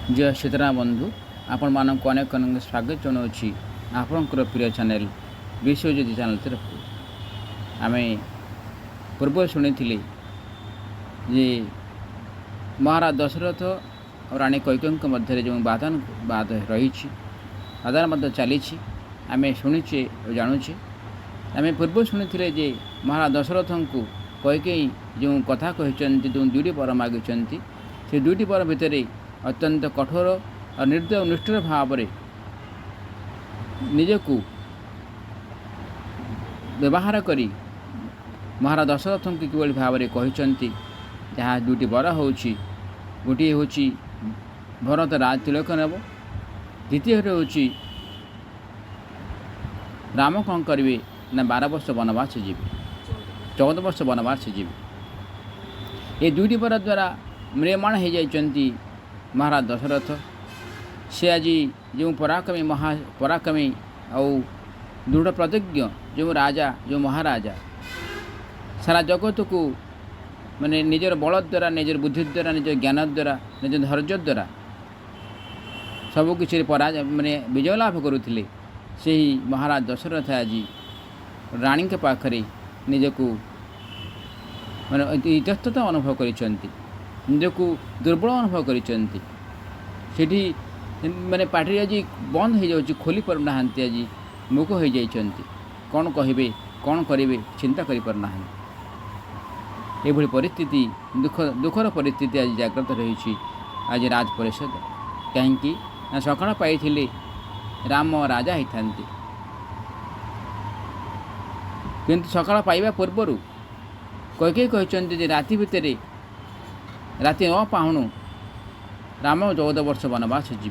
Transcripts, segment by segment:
जय सीताराम बंधु आपण मानक अनेक अनेक स्वागत जनावि आपणकर प्रिय चैनल विश्वज्योति चैनल तरफ आम पूर्व शुणी जे महाराज दशरथ और राणी कैकेयी मध्य जो वाद रही वादान चली आम शुणीचे जानुचे आम पूर्व शुणी जे महाराज दशरथ को कैकेयी जो कथा कहते जो दुईटी वर मागिंट से दुईटी वर भितर अत्यंत कठोर और निर्दय निष्ठुर भाव निजकू व्यवहार करी महाराज दशरथ को किभली भाव में कहते जहाँ दुईटी वर होची गोटे हूँ भरत राज तिलक नेब द्वितीय हूँ राम कौन करेंगे ना 12 वर्ष वनवास जी 14 वर्ष वनवास जी ये दुईटी वर द्वारा म्रियमाण हो जाती महाराज दशरथ से आज जो पराक्रमी पराक्रमी और दृढ़ प्रतिज्ञ जो राजा जो महाराजा सारा जगत को माने निजर बल द्वारा निजर बुद्धि द्वारा निज ज्ञान द्वारा निज धैर्य द्वारा सबकि पराजय माने विजय लाभ करुले से ही महाराज दशरथ आज राणी के पाखरे निजको माने इतस्तता अनुभव करिसेंती निजको दुर्बल अनुभव करिसेंती माने पार्टी आज बंद हो जाऊँ खोली पार ना आज मूक हो जाती कौन कहे कौन करेंगे चिंता करना ये परिस्थिति दुखर परिस्थिति आज जागृत रही आज राज परिषद कहीं सकाळ पाई राम राजा होता किंतु सकाळ पाइबा पूर्वर कैकेयी कहते राति भितर राति न पाहुणु राम 14 वर्ष वनवास जी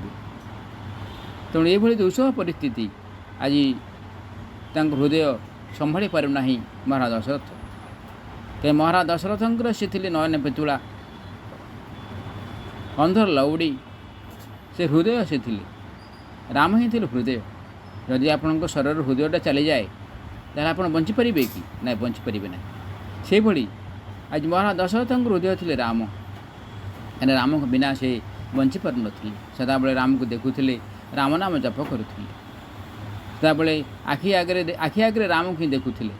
तेणु ये दुस्सह परिस्थिति आज हृदय संभाली पारुना महाराज दशरथ कहीं महाराज दशरथ से थे नयन पेतुला अंधर लौड़ी से हृदय से थे राम ही थे हृदय जदि आपण शरीर हृदयटा चली जाए तो आप बंचीपारे कि ना बंचीपारे ना से भली आज महाराज दशरथ हृदय थे राम कहना राम को बिना से बंची पार नी सदाबले राम को देखुले राम नाम जप करुले सदाबले आखि आगे राम को देखुले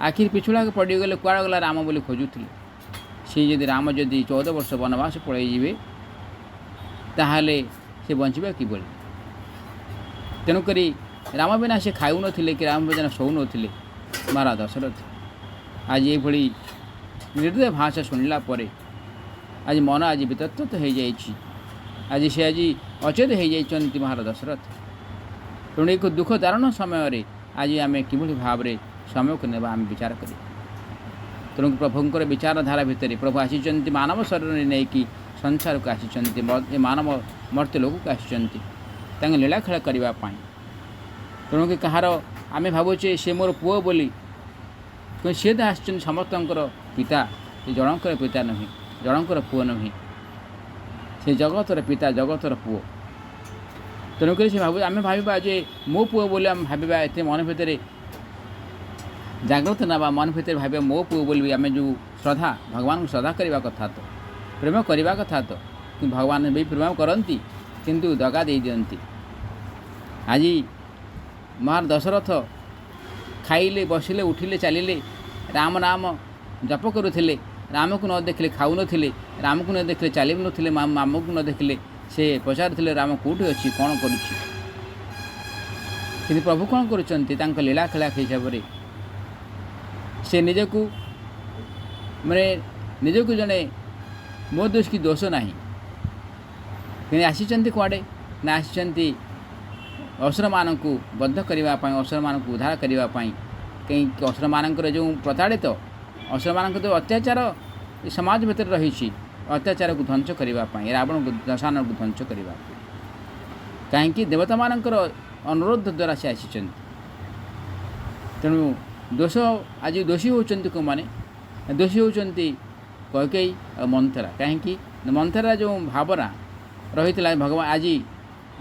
आखिर पिछुड़ा के पड़गले कुआड़ गला राम बोली खोजुले सी जदि राम जदि 14 वर्ष वनवास पलैजे ताहले से बंचबा किभली तेणुक राम बिना से खाऊ नथिले कि राम बिना शोऊ नथिले महाराज दशरथ आज ये निर्दय भाषा शुणिला परे आज मन आज वितत्त हो जाइए आज से आज अचेत हो जाती महाराज दशरथ तेणु एक दुख दारुण समय आज आम कि भाव में समय को नेबा आम विचार करें तेणु प्रभुंर विचारधारा भितर प्रभु आसी मानव शरीर नहीं कि संसार को आसी मानव मर्त्य लोक को आसी लीला खेल करने तेणु कि कहार आम भावुचे सी मोर पुओ बोली सी तो आस समस्त पिता जनकर पिता नुहे जनकर पुओ नुहे से जगतर पिता जगतर पुओ तेणुक से भाव आम भावा जे मो पुओ बोली आम भावा एत मन भितर जागृत ना मन भितर भाव मो पुओ बोली आम जो श्रद्धा भगवान को श्रद्धा करने कथा तो प्रेम करने कथा तो कि भगवान भी प्रेम करती किंतु दगा दे दियंती आज महाराज दशरथ खाइले बसिले उठिले चलिले राम नाम जप करुले राम को न देखले खाऊ नथिले राम को न देखले चली नथिले मामू को न देखले से पचारुले राम कौटी अच्छी कौन करुच्ची कि प्रभु कौन करुँच लीला खेला हिसाब से से निजको माने निजको जड़े मो दोष की दोष ना कि आसी कड़े ना आसी असुर मान को बद्ध करने असुर मान को उद्धार करने कहीं असुर मानकर जो प्रताड़ित असुर मान जो अत्याचार समाज भीतर रही अत्याचार को ध्वंस करने रावण को दशानन को ध्वंस करने कहीं देवता मानकर अनुरोध द्वारा से आसी तेणु दोष आज दोषी होती कौ मैंने दोषी होती कैकेयी और मंथरा कहीं मंथरा जो भावना रही भगवान आज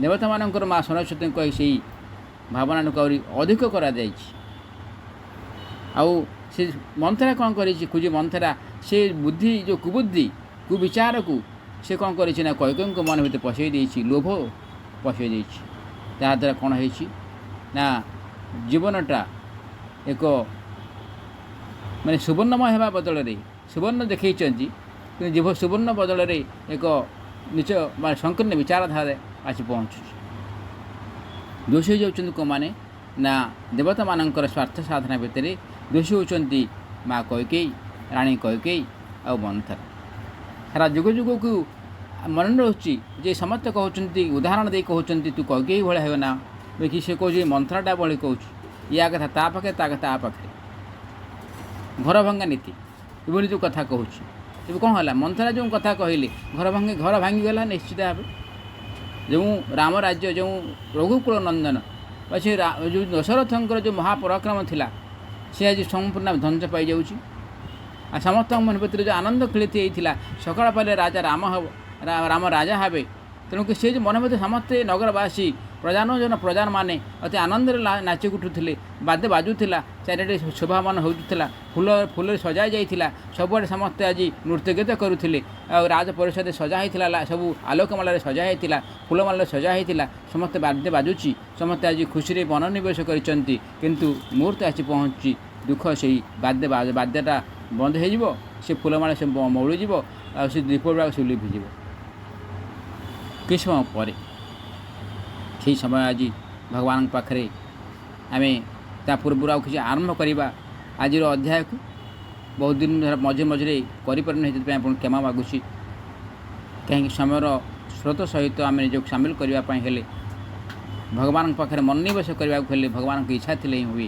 देवता मानकर माँ सरस्वती कही से भावना को अधिक करा से मंथरा कौन कर मंथरा से बुद्धि जो कुबुद्धि कुविचार को ସେ କ'ଣ କରିଛି ନା କୈକେୟୀଙ୍କ ମନ ଭିତରେ ପଶାଇ ଦେଇଛି, ଲୋଭ ପଶାଇ ଦେଇଛି। ତାହାଦ୍ୱାରା କ'ଣ ହେଇଛି ନା ଜୀବନଟା ଏକ ମାନେ ସୁବର୍ଣ୍ଣମୟ ହେବା ବଦଳରେ ସୁବର୍ଣ୍ଣ ଦେଖାଇଛନ୍ତି, କିନ୍ତୁ ସୁବର୍ଣ୍ଣ ବଦଳରେ ଏକ ନିଚ ବା ସଂକୀର୍ଣ୍ଣ ବିଚାରଧାରାରେ ଆସି ପହଞ୍ଚୁଛି। ଦୋଷୀ ହେଉଛନ୍ତି କେଉଁମାନେ ନା ଦେବତାମାନଙ୍କର ସ୍ୱାର୍ଥ ସାଧନା ଭିତରେ ଦୋଷୀ ହେଉଛନ୍ତି ମା କୈକେୟୀ, ରାଣୀ କୈକେୟୀ ଆଉ ମନ୍ଥରା। ସାରା ଯୁଗ ଯୁଗକୁ ମନେ ରହୁଛି ଯେ ସମସ୍ତେ କହୁଛନ୍ତି, ଉଦାହରଣ ଦେଇ କହୁଛନ୍ତି ତୁ କୈକେୟୀ ଭଳିଆ ହେବ ନା, କି ସେ କହୁଛି ମନ୍ଥରାଟା ଭଳି କହୁଛି, ୟା କଥା ତା ପାଖରେ, ତା କଥା ତା ପାଖରେ, ଘର ଭଙ୍ଗା ନୀତି ଏଭଳି ଯେଉଁ କଥା କହୁଛି। ଏବେ କ'ଣ ହେଲା, ମନ୍ଥରା ଯେଉଁ କଥା କହିଲେ ଘର ଭାଙ୍ଗିଗଲା ନିଶ୍ଚିତ ଭାବେ। ଯେଉଁ ରାମ ରାଜ୍ୟ, ଯେଉଁ ରଘୁକୁଳ ନନ୍ଦନ ବା ସେ ଯେଉଁ ଦଶରଥଙ୍କର ଯେଉଁ ମହାପରାକ୍ରମ ଥିଲା, ସେ ଆଜି ସମ୍ପୂର୍ଣ୍ଣ ଧ୍ୱଂସ ପାଇଯାଉଛି। ଆଉ ସମସ୍ତଙ୍କ ମନ ଭିତରେ ଯେଉଁ ଆନନ୍ଦ ଖେଳିତି ହେଇଥିଲା, ସକାଳ ପାଇଲେ ରାମ ରାଜା ହେବେ, ତେଣୁକି ସେ ଯେଉଁ ମନ ଭିତରେ ସମସ୍ତେ ନଗରବାସୀ ପ୍ରଜାମାନେ ଅତି ଆନନ୍ଦରେ ନାଚି ଉଠୁଥିଲେ, ବାଦ୍ୟ ବାଜୁଥିଲା, ଚାରିଆଡ଼େ ଶୋଭାମାନ ହେଉଥିଲା, ଫୁଲରେ ସଜା ଯାଇଥିଲା, ସବୁଆଡ଼େ ସମସ୍ତେ ଆଜି ନୃତ୍ୟଗୀତ କରୁଥିଲେ। ଆଉ ରାଜ ପରିଷଦ ସଜା ହେଇଥିଲା, ସବୁ ଆଲୋକମାଳାରେ ସଜା ହେଇଥିଲା, ଫୁଲମାଳାରେ ସଜା ହେଇଥିଲା, ସମସ୍ତେ ବାଦ୍ୟ ବାଜୁଛି, ସମସ୍ତେ ଆଜି ଖୁସିରେ ମନୋନିବେଶ କରିଛନ୍ତି। କିନ୍ତୁ ମୁହୂର୍ତ୍ତ ଆସି ପହଞ୍ଚୁଛି, ଦୁଃଖ ସେଇ ବାଦ୍ୟଟା ବନ୍ଦ ହେଇଯିବ, ସେ ଫୁଲମାଳ ସେ ମଉଳିଯିବ, ଆଉ ସେ ଦୀପଗୁଡ଼ାକ ସେ ଲିଭିଯିବ। କିଛି ସମୟ ପରେ ସେହି ସମୟ ଆଜି ଭଗବାନଙ୍କ ପାଖରେ ଆମେ ତା ପୂର୍ବରୁ ଆଉ କିଛି ଆରମ୍ଭ କରିବା ଆଜିର ଅଧ୍ୟାୟକୁ। ବହୁତ ଦିନ ମଝିରେ କରିପାରିନି, ସେଥିପାଇଁ ଆପଣ କ୍ଷମା ମାଗୁଛି। କାହିଁକି ସମୟର ସ୍ରୋତ ସହିତ ଆମେ ନିଜକୁ ସାମିଲ କରିବା ପାଇଁ ହେଲେ, ଭଗବାନଙ୍କ ପାଖରେ ମନୋନିବେଶ କରିବାକୁ ହେଲେ ଭଗବାନଙ୍କ ଇଚ୍ଛା ଥିଲେ ହିଁ ହୁଏ,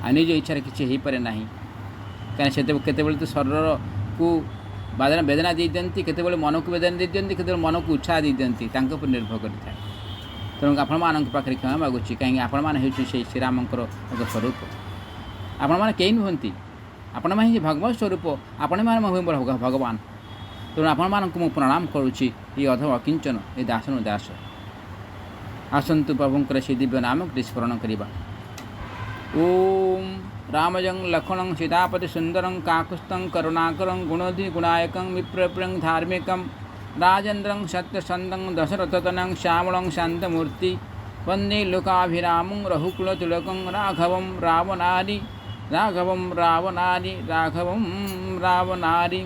ଆଉ ନିଜ ଇଚ୍ଛାରେ କିଛି ହୋଇପାରେ ନାହିଁ। କାହିଁକି କେତେବେଳେ ତ ଶରୀରକୁ ବେଦନା ଦେଇଦିଅନ୍ତି, କେତେବେଳେ ମନକୁ ବେଦନା ଦେଇଦିଅନ୍ତି, କେତେବେଳେ ମନକୁ ଉତ୍ସାହ ଦେଇଦିଅନ୍ତି, ତାଙ୍କ ଉପରେ ନିର୍ଭର କରିଥାଏ। ତେଣୁ ଆପଣମାନଙ୍କ ପାଖରେ କ୍ଷମା ମାଗୁଛି, କାହିଁକି ଆପଣମାନେ ହେଉଛନ୍ତି ସେହି ଶ୍ରୀରାମଙ୍କର ଏକ ସ୍ୱରୂପ। ଆପଣମାନେ କେହି ନୁହନ୍ତି, ଆପଣମାନେ ହିଁ ଭଗବତ ସ୍ୱରୂପ, ଆପଣମାନେ ଭଗବାନ। ତେଣୁ ଆପଣମାନଙ୍କୁ ମୁଁ ପ୍ରଣାମ କରୁଛି, ଏ ଅଧମ ଅକିଞ୍ଚନ, ଏ ଦାସନୁ ଦାସ। ଆସନ୍ତୁ ପ୍ରଭୁଙ୍କର ସେ ଦିବ୍ୟ ନାମକୁ ସ୍ମରଣ କରିବା। ଓମ୍ ରାମଜଂ ଲକ୍ଷ୍ମଣଂ ସୀତାପତି ସୁନ୍ଦରଂ କାକୁସ୍ଥଂ କରୁଣାକରଂ ଗୁଣୋଧି ଗୁଣାୟକଂ ବିପ୍ରପ୍ରିୟଂ ଧାର୍ମିକଂ ରାଜେନ୍ଦ୍ରଂ ସତ୍ୟସନ୍ଧଂ ଦଶରଥତନଂ ଶ୍ୟାମଳଂ ଶାନ୍ତମୂର୍ତ୍ତି ବନ୍ଦେ ଲୋକାଭିରାମଂ ରଘୁକୁଳ ତିଳକଂ ରାଘବଂ ରାବଣାରି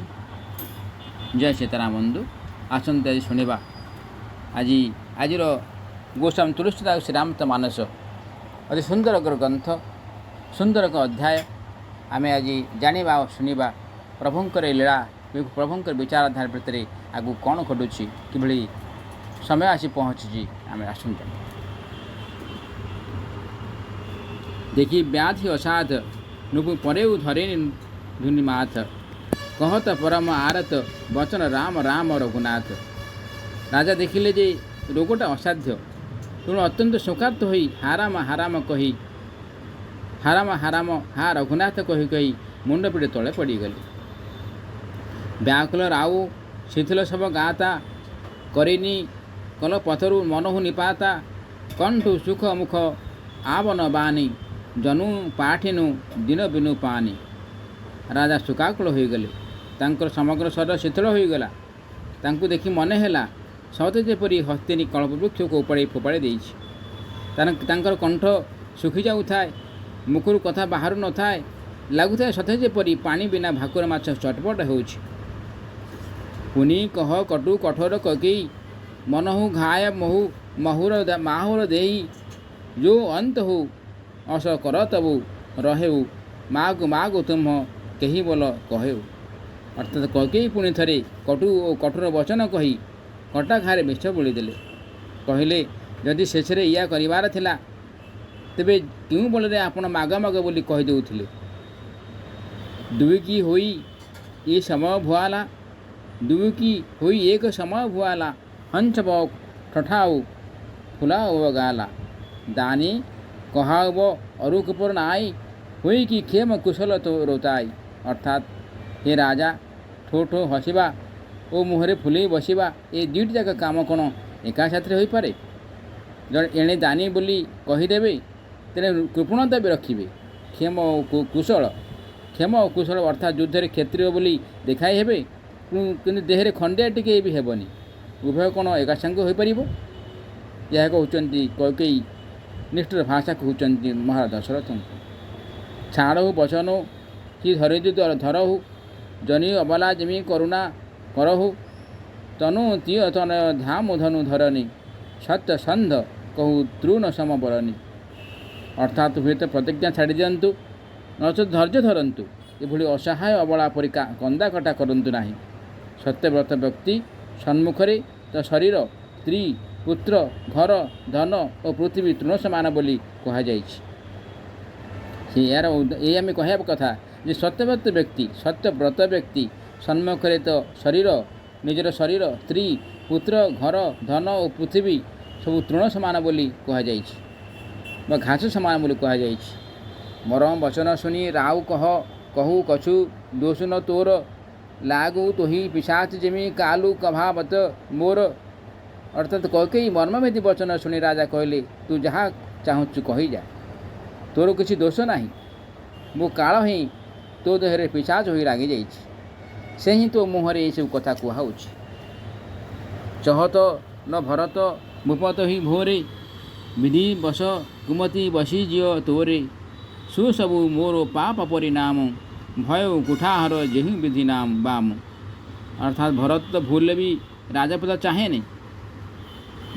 ଜୟ ସୀତାରାମ। ବନ୍ଧୁ ଆସନ୍ତୁ ଆଜି ଶୁଣିବା ଆଜିର ଗୋସ୍ୱାମୀ ତୁଳସୀଦାସ ଶ୍ରୀରାମଚରିତ ମାନସ, ଅତି ସୁନ୍ଦର ଗ୍ରନ୍ଥ, ସୁନ୍ଦର ଏକ ଅଧ୍ୟାୟ। ଆମେ ଆଜି ଜାଣିବା ଓ ଶୁଣିବା ପ୍ରଭୁଙ୍କର ଲୀଳା, ପ୍ରଭୁଙ୍କର ବିଚାରଧାରା ଭିତରେ ଆଗକୁ କ'ଣ ଘଟୁଛି, କିଭଳି ସମୟ ଆସି ପହଞ୍ଚିଛି। ଆମେ ଆସନ୍ତୁ ଦେଖି ବ୍ୟାଧି ଅସାଧ ନୁପୁ ପରେଉ ଧରେନି ଧୁନି ମାଥ, କହତ ପରମ ଆରତ ବଚନ ରାମ ରାମ ରଘୁନାଥ। ରାଜା ଦେଖିଲେ ଯେ ରୋଗଟା ଅସାଧ୍ୟ, ତେଣୁ ଅତ୍ୟନ୍ତ ଶୋକାର୍ତ ହୋଇ ହାରାମ ହାରାମ ହା ରଘୁନାଥ କହି କହି ମୁଣ୍ଡ ପିଟି ତଳେ ପଡ଼ିଗଲେ। ବ୍ୟାକୁଳ ରାଉ ଶିଥିଳ ସବ ଗାତା, କରିନି କଲ ପଥରୁ ମନହୁ ନିପାତା, କଣ୍ଠୁ ସୁଖ ମୁଖ ଆବନ ବାନି, ଜନୁ ପାଠିନୁ ଦିନ ବିନୁ ପାନି। ରାଜା ଶୋକାକୁଳ ହୋଇଗଲେ, ତାଙ୍କର ସମଗ୍ର ଶରୀର ଶିଥିଳ ହୋଇଗଲା। ତାଙ୍କୁ ଦେଖି ମନେ ହେଲା ସତେ ଯେପରି ହସ୍ତିନୀ କଳ୍ପବୃକ୍ଷକୁ ଫୋପାଡ଼ି ଦେଇଛି। ତାଙ୍କର କଣ୍ଠ ଶୁଖି ଯାଉଥାଏ, ମୁଖରୁ କଥା ବାହାରୁ ନଥାଏ, ଲାଗୁଥାଏ ସତେ ଯେପରି ପାଣି ବିନା ଭାକୁର ମାଛ ଚଟପଟ ହେଉଛି। ପୁନି କହ କଟୁ କଠୋର କକେଇ, ମନହୁ ଘାୟ ମାହୁର ଦେଇ, ଯୋ ଅନ୍ତ ହଉ ଅସ କର ତବୁ ରହେଉ, ମାଗୁ ତୁମ୍ହ କେହି ବୋଲ କହେଉ। ଅର୍ଥାତ୍ କକେଇ ପୁଣି ଥରେ କଟୁ ଓ କଠୋର ବଚନ କହି କଟା ଘାରେ ବିଷ ବୋଳିଦେଲେ। କହିଲେ, ଯଦି ଶେଷରେ ଇଆ କରିବାର ଥିଲା, ତେବେ କେଉଁ ବଳରେ ଆପଣ ମାଗ ବୋଲି କହିଦେଉଥିଲେ। ଦୁଇକି ହୋଇ ଏ ସମୟ ଭୁଆଲା, ଦୁଇକି ହୋଇ ଏକ ସମୟ ଭୁଆଲା, ହଂସବ ଠଠାଉ ଫୁଲାଉ ଗାଲା, ଦାନି କହାଉବ ଅରୁକପୁର ନାଇ, ହୋଇକି କ୍ଷେମ କୁଶଳ ତ ରୋତାଇ। ଅର୍ଥାତ୍ ହେ ରାଜା, ଠୋ ଠୋ ହସିବା ଓ ମୁହଁରେ ଫୁଲେଇ ବସିବା, ଏ ଦୁଇଟି ଯାକ କାମ କ'ଣ ଏକା ସାଥିରେ ହୋଇପାରେ? ଏଣେ ଦାନି ବୋଲି କହିଦେବେ, ତେଣେ କୃପଣତା ବି ରଖିବେ। କ୍ଷେମ ଓ କୁଶଳ ଅର୍ଥାତ୍ ଯୁଦ୍ଧରେ କ୍ଷତ୍ରିୟ ବୋଲି ଦେଖାଇ ହେବେ, କିନ୍ତୁ ଦେହରେ ଖଣ୍ଡିଆ ଟିକେ ବି ହେବନି। ଉଭୟ କ'ଣ ଏକା ସାଙ୍ଗ ହୋଇପାରିବ? ଏହା କହୁଛନ୍ତି କୈକେୟୀ ନିଷ୍ଠୁର ଭାଷା କହୁଛନ୍ତି ମହାରାଜ ଦଶରଥଙ୍କୁ। ଛାଡ଼ହୁ ବଚନ କି ଧରିଛୁ ଧରହୁ, ଜନି ଅବଲା ଯେମି କରୁଣା କରହୁ, ତନୁ ତିୟ ତନୟ ଧାମ ଧନୁ ଧରନି, ସତ୍ୟ ସନ୍ଧ କହୁ ତୃଣ ସମବରନି। ଅର୍ଥାତ୍ ହୁଏତ ପ୍ରତିଜ୍ଞା ଛାଡ଼ି ଦିଅନ୍ତୁ, ନଚେତ୍ ଧୈର୍ଯ୍ୟ ଧରନ୍ତୁ, ଏଭଳି ଅସହାୟ ଅବଳା ପରି କନ୍ଦାକଟା କରନ୍ତୁ ନାହିଁ। ସତ୍ୟବ୍ରତ ବ୍ୟକ୍ତି ସମ୍ମୁଖରେ ତ ଶରୀର, ସ୍ତ୍ରୀ, ପୁତ୍ର, ଘର, ଧନ ଓ ପୃଥିବୀ ତୃଣ ସମାନ ବୋଲି କୁହାଯାଇଛି। ଏଇ ଆମେ କହିବା କଥା ଯେ ସତ୍ୟବ୍ରତ ବ୍ୟକ୍ତି ସମ୍ମୁଖରେ ତ ଶରୀର, ନିଜର ଶରୀର, ସ୍ତ୍ରୀ, ପୁତ୍ର, ଘର, ଧନ ଓ ପୃଥିବୀ ସବୁ ତୃଣ ସମାନ ବୋଲି କୁହାଯାଇଛି ବା ଘାସ ସମାନ ବୋଲି କୁହାଯାଇଛି। ମରମ ବଚନ ଶୁଣି ରାଉ କହୁ କଛୁ ଦୋଷ ନ ତୋର, ଲାଗୁ ତୋହି ପିଶାଚ ଯେମି କାଲୁ କଭାବତ ମୋର। ଅର୍ଥାତ୍ କୈକେୟୀ ମର୍ମଭେଦୀ ବଚନ ଶୁଣି ରାଜା କହିଲେ, ତୁ ଯାହା ଚାହୁଁଛୁ କହିଯା, ତୋର କିଛି ଦୋଷ ନାହିଁ। ମୁଁ କାଳ ହିଁ ତୋ ଦେହରେ ପିଶାଚ ହୋଇ ଲାଗିଯାଇଛି, ସେ ହିଁ ତୋ ମୁହଁରେ ଏସବୁ କଥା କୁହାଉଛି। ଚହତ ନ ଭରତ ଭୂପତ ହିଁ ଭୋରେ, ବିଧି ବସ କୁମତି ବସି ଜିଅ ତୋରେ, ସୁସବୁ ମୋର ପାପ ପରିଣାମ, ଭୟ କୁଠାହର ଯେହି ବିଧି ନାମ ବାମ। ଅର୍ଥାତ୍ ଭରତ ତ ଭୁଲରେ ବି ରାଜପଦ ଚାହେଁନି,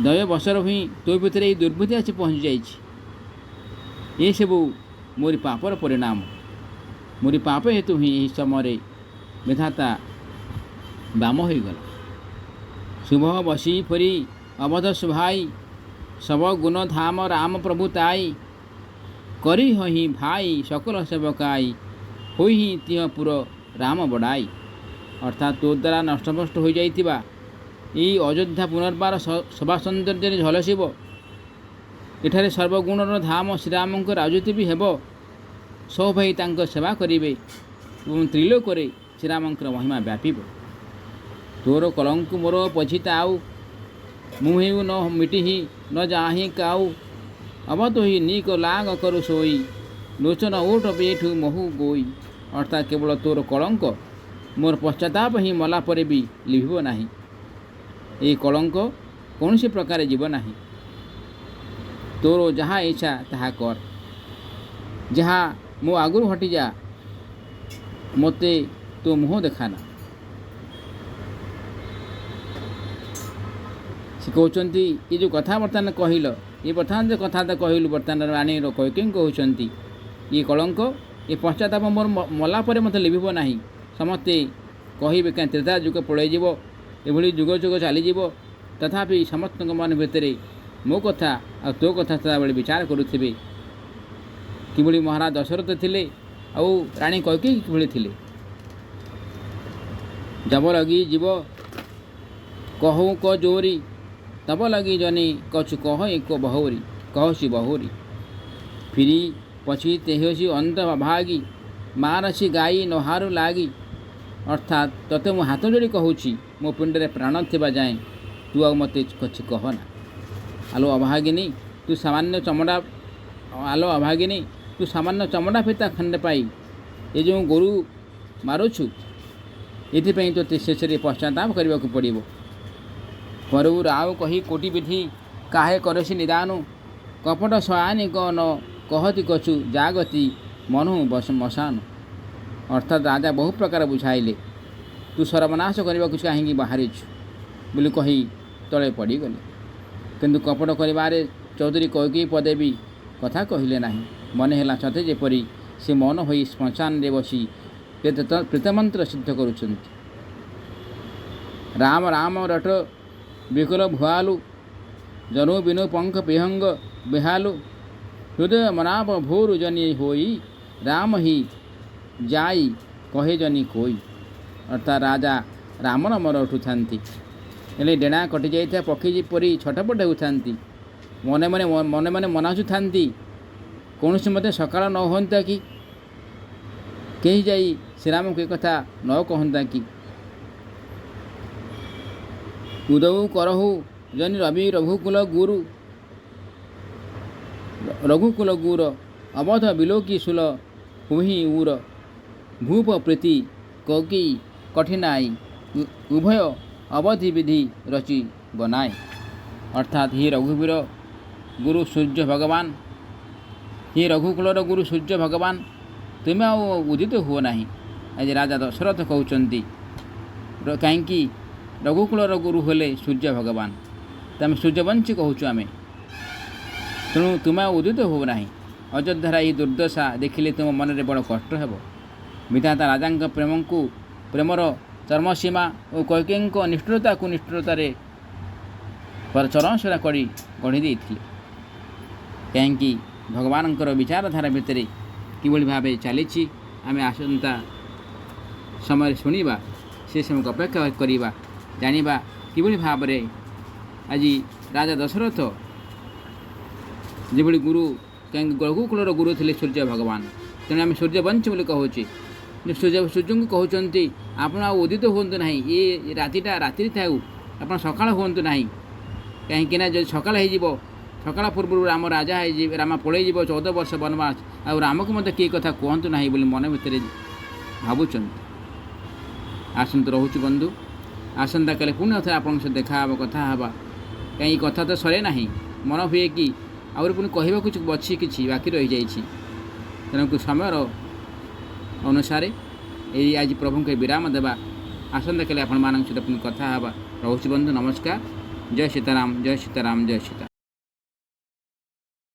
ଦୟ ବସର ହିଁ ତୋ ଭିତରେ ଏଇ ଦୁର୍ବୁଦ୍ଧି ଆସି ପହଞ୍ଚି ଯାଇଛି। ଏସବୁ ମୋରି ପାପର ପରିଣାମ, ମୋରି ପାପ ହେତୁ ହିଁ ଏହି ସମୟରେ ବିଧାତା ବାମ ହୋଇଗଲା। ଶୁଭ ବସି ଫରି ଅବଧ ସୁଭାଇ, ସବ ଗୁଣ ଧାମ ରାମ ପ୍ରଭୁ ତାଇ, କରି ହିଁ ଭାଇ ସକଲ ସେବକାଇ, ହୋଇ ହିଁ ତିହ ପୁର ରାମ ବଡ଼ାଇ। ଅର୍ଥାତ୍ ତୋ ଦ୍ୱାରା ନଷ୍ଟଭଷ୍ଟ ହୋଇଯାଇଥିବା ଏହି ଅଯୋଧ୍ୟା ପୁନର୍ବାର ସଭା ସୌନ୍ଦର୍ଯ୍ୟରେ ଝଲସିବ। ଏଠାରେ ସର୍ବଗୁଣର ଧାମ ଶ୍ରୀରାମଙ୍କ ରାଜୁତି ବି ହେବ। ସବୁ ଭାଇ ତାଙ୍କ ସେବା କରିବେ ଏବଂ ତ୍ରିଲୋକରେ ଶ୍ରୀରାମଙ୍କର ମହିମା ବ୍ୟାପିବ। ତୋର କଳଙ୍କୁ ମୋର ପଛିତା ଆଉ, ମୁଁ ହେଉ ନ ମିଟିହି ନ ଯାହିଁ କାଉ, ଅବତୋହି ନିକ ଲାଗ କରୁ ଶୋଇ, ଲୋଚନ ଓଟ ବେଠୁ ମହୁ ଗୋଇ। ଅର୍ଥାତ୍ କେବଳ ତୋର କଳଙ୍କ, ମୋର ପଶ୍ଚାତାପ ହିଁ ମଲା ପରେ ବି ଲିଭିବ ନାହିଁ। ଏହି କଳଙ୍କ କୌଣସି ପ୍ରକାରେ ଯିବ ନାହିଁ। ତୋର ଯାହା ଇଚ୍ଛା ତାହା କର, ଯାହା ମୋ ଆଗରୁ ହଟିଯା, ମୋତେ ତୋ ମୁହଁ ଦେଖାନା। ସେ କହୁଛନ୍ତି ଏ ଯେଉଁ କଥା ବର୍ତ୍ତମାନ କହିଲ, ଏ ବର୍ତ୍ତମାନ ଯେଉଁ କଥାଟା କହିଲୁ, ବର୍ତ୍ତମାନ ରାଣୀର କୈକେୟୀ କହୁଛନ୍ତି ଏ କଳଙ୍କ, ଏ ପଶ୍ଚାତାପ ମୋର ମଲା ପରେ ମୋତେ ଲିଭିବ ନାହିଁ। ସମସ୍ତେ କହିବେ କାହିଁ ତ୍ରେତା ଯୁଗ ପଳାଇଯିବ, ଏଭଳି ଯୁଗ ଯୁଗ ଚାଲିଯିବ, ତଥାପି ସମସ୍ତଙ୍କ ମନ ଭିତରେ ମୋ କଥା ଆଉ ତୋ କଥା ସଦାବେଳେ ବିଚାର କରୁଥିବେ। କିଭଳି ମହାରାଜ ଦଶରଥ ଥିଲେ ଆଉ ରାଣୀ କୈକେୟୀ କିଭଳି ଥିଲେ। ଜବ ଲଗି ଯିବ କହୁ କ ଜୋରି, ତବ ଲାଗି ଜନି କଛୁ କହ ଏକ ବହୁରି, କହସି ବହୁରି। ଫିରି ପଛି ତେହସି ଅନ୍ଧ ଭାଗି, ମାରସି ଗାଈ ନହାରୁ ଲାଗି। ଅର୍ଥାତ୍ ତୋତେ ମୁଁ ହାତ ଯୋଡ଼ି କହୁଛି, ମୋ ପିଣ୍ଡରେ ପ୍ରାଣ ଥିବା ଯାଏଁ ତୁ ଆଉ ମୋତେ କିଛି କହନା। ଆଲୋ ଅଭାଗିନୀ, ତୁ ସାମାନ୍ୟ ଚମଡ଼ା ଫିତା ଖଣ୍ଡେ ପାଇ ଏ ଯେଉଁ ଗୋରୁ ମାରୁଛୁ, ଏଥିପାଇଁ ତୋତେ ଶେଷରେ ପଶ୍ଚାତାପ କରିବାକୁ ପଡ଼ିବ। କରୁ ରାଉ କହି କୋଟି ବିଧି, କାହେ କରସି ନିଦାନୁ, କପଟ ଶୟାନି ନ କହତି କଛୁ ଜାଗତି ମନୁ ମଶାନୁ। ଅର୍ଥାତ୍ ରାଜା ବହୁ ପ୍ରକାର ବୁଝାଇଲେ, ତୁ ସର୍ବନାଶ କରିବାକୁ କାହିଁକି ବାହାରିଛୁ ବୋଲି କହି ତଳେ ପଡ଼ିଗଲେ। କିନ୍ତୁ କପଟ କରିବାରେ ଚୌଧୁରୀ କୈକେୟୀ ପଦେ ବି କଥା କହିଲେ ନାହିଁ। ମନେ ହେଲା ସତେ ଯେପରି ସେ ମନ ହୋଇ ଶ୍ମଶାନରେ ବସି ପ୍ରେତମନ୍ତ୍ର ସିଦ୍ଧ କରୁଛନ୍ତି। ରାମ ରାମ ରଟ ବିକଲ ଭୁଆଲୁ, ଜନୁ ବିନୁ ପଙ୍କ ବିହଙ୍ଗ ବେହାଲୁ, ହୃଦୟ ମନାପ ଭୋରୁ ଜନି ହୋଇ, ରାମ ହି ଯାଇ କହେ ଜନି କୋଇ। ଅର୍ଥାତ୍ ରାଜା ରାମ ନାମର ଉଠୁଥାନ୍ତି, ହେଲେ ଡେଣା କଟିଯାଇଥିବା ପକ୍ଷୀ ପରି ଛଟପଟ ହେଉଥାନ୍ତି। ମନେ ମନେ ମନାସୁଥାନ୍ତି, କୌଣସି ମତେ ସକାଳ ନ ହୁଅନ୍ତା କି, କେହି ଯାଇ ଶ୍ରୀରାମଙ୍କୁ ଏକଥା ନ କହନ୍ତା କି। ଉଦଉ କରହୁ ଜନି ରବି ରଘୁକୁଲ ଗୁର, ଅବଧ ବିଲୋକି ସୁଲ ହୁହି ଉର। ଭୂପ ପ୍ରୀତି କୈକେୟୀ କଠିନାଇ, ଉଭୟ ଅବଧି ବିଧି ରଚି ବନାଏ। ଅର୍ଥାତ୍ ହି ରଘୁବୀର ଗୁରୁ ସୂର୍ଯ୍ୟ ଭଗବାନ, ହି ରଘୁକୁଳର ଗୁରୁ ସୂର୍ଯ୍ୟ ଭଗବାନ, ତୁମେ ଆଉ ଉଦିତ ହୁଅ ନାହିଁ। ଆଜି ରାଜା ଦଶରଥ କହୁଛନ୍ତି, କାହିଁକି ରଘୁକୁଳର ଗୁରୁ ହେଲେ ସୂର୍ଯ୍ୟ ଭଗବାନ, ତମେ ସୂର୍ଯ୍ୟବଂଶୀ କହୁଛୁ ଆମେ, ତେଣୁ ତୁମେ ଆଉ ଉଦିତ ହୁଅ ନାହିଁ। ଅଯୋଧ୍ୟାର ଏହି ଦୁର୍ଦ୍ଦଶା ଦେଖିଲେ ତୁମ ମନରେ ବଡ଼ କଷ୍ଟ ହେବ। ବିଧାତା ରାଜାଙ୍କ ପ୍ରେମର ଚର୍ମସୀମା ଓ କୈକେୟୀଙ୍କ ନିଷ୍ଠୁରତାରେ ଚରଣଶୀଳା କରି ଗଢ଼ି ଦେଇଥିଲେ। କାହିଁକି ଭଗବାନଙ୍କର ବିଚାରଧାରା ଭିତରେ କିଭଳି ଭାବେ ଚାଲିଛି ଆମେ ଆସନ୍ତା ସମୟରେ ଶୁଣିବା, ସେ ସମୟକୁ ଅପେକ୍ଷା କରିବା, ଜାଣିବା କିଭଳି ଭାବରେ ଆଜି ରାଜା ଦଶରଥ ଯେଭଳି ଗୁରୁ, କାହିଁକି ରଘୁକୁଳର ଗୁରୁ ଥିଲେ ସୂର୍ଯ୍ୟ ଭଗବାନ, ତେଣୁ ଆମେ ସୂର୍ଯ୍ୟବଂଶୀ ବୋଲି କହୁଛେ। ସୂର୍ଯ୍ୟଙ୍କୁ କହୁଛନ୍ତି ଆପଣ ଆଉ ଉଦିତ ହୁଅନ୍ତୁ ନାହିଁ, ଏ ରାତିରେ ଥାଉ, ଆପଣ ସକାଳ ହୁଅନ୍ତୁ ନାହିଁ। କାହିଁକିନା ଯଦି ସକାଳ ହେଇଯିବ, ସକାଳ ପୂର୍ବରୁ ରାମ ପଳେଇଯିବ 14 ବର୍ଷ ବନବାସ, ଆଉ ରାମକୁ ମଧ୍ୟ କିଏ କଥା କୁହନ୍ତୁ ନାହିଁ ବୋଲି ମନ ଭିତରେ ଭାବୁଛନ୍ତି। ଆସନ୍ତୁ, ରହୁଛି ବନ୍ଧୁ, ଆସନ୍ତାକାଲି ପୁଣି ଥରେ ଆପଣଙ୍କ ସହିତ ଦେଖା ହେବ, କଥା ହେବା। କାହିଁକି କଥା ତ ସରେ ନାହିଁ, ମନ ହୁଏ କି ଆହୁରି ପୁଣି କହିବାକୁ ଅଛି, କିଛି ବାକି ରହିଯାଇଛି। ତେଣୁ ସମୟର ଅନୁସାରେ ଏଇ ଆଜି ପ୍ରଭୁଙ୍କୁ ବିରାମ ଦେବା। ଆସନ୍ତାକାଲି ଆପଣମାନଙ୍କ ସହିତ ପୁଣି କଥା ହେବା। ରହୁଛି ବନ୍ଧୁ, ନମସ୍କାର। ଜୟ ସୀତାରାମ, ଜୟ ସୀତାରାମ, ଜୟ ସୀତାରାମ।